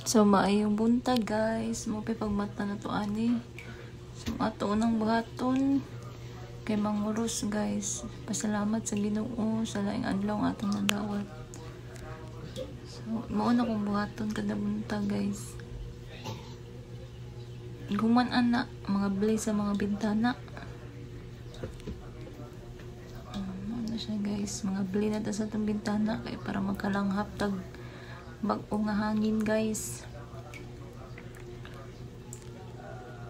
So maayong buntag guys, mo pa pagmata na to ani. So ato unang buhaton kay manguros guys. Pasalamat sa Ginoo sa laing adlaw nga atong nadawat. So mao na kong buhaton kada buntag guys. Guman ana mga bli sa mga bintana. Ano siya guys, mga bli na ta sa atong bintana kay para magkalanghap tag bag-o nga hangin guys.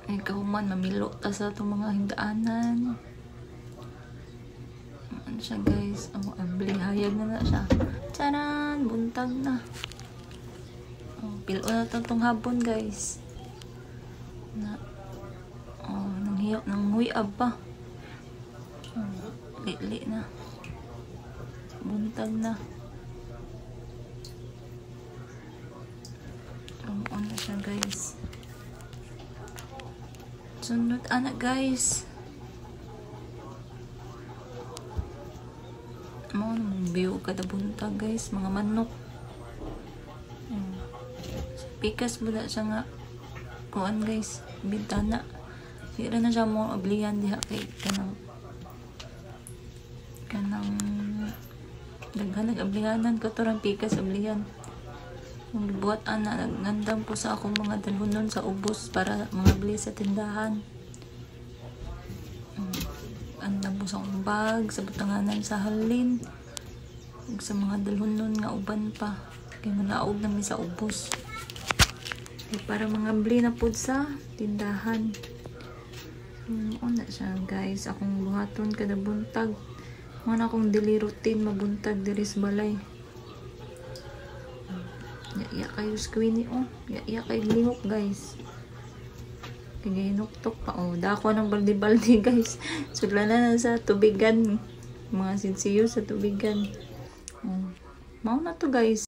Ay kahuman mamilo ta sa itong mga hingdaanan. Ano siya guys, abli hayag na siya. Charan, buntag na. Pilo na itong hapon guys. Nang huyab pa. Li na. Buntag na. Ano siya guys. Sunod anak guys. Mau namang view kada buntag guys. Mga manok. Pikas mo na siya nga. Kuan guys. Bintana. Sira na siya mo ablihan diha kay kanang daghan nag-ablihanan ko to rang pikas ablihan. Buhat ana nagandam po sa akong mga dalhonon sa ubos para mga bili sa tindahan. Andam po sa akong bag, sa butanganan sa halin, ug sa mga dalhonon nga uban pa kay manaog na mi sa ubos. Kay para mga bili na pud sa tindahan. Una siya guys, akong buhaton kada buntag. Mana akong daily routine mabuntag diri sa balay. Ya kayo squeenie ya kayo lihok guys. Kaya inuktok pa dako ng balde-balde guys. Sudlan na sa tubigan. Mga sinsiyo sa tubigan. Mao na to guys.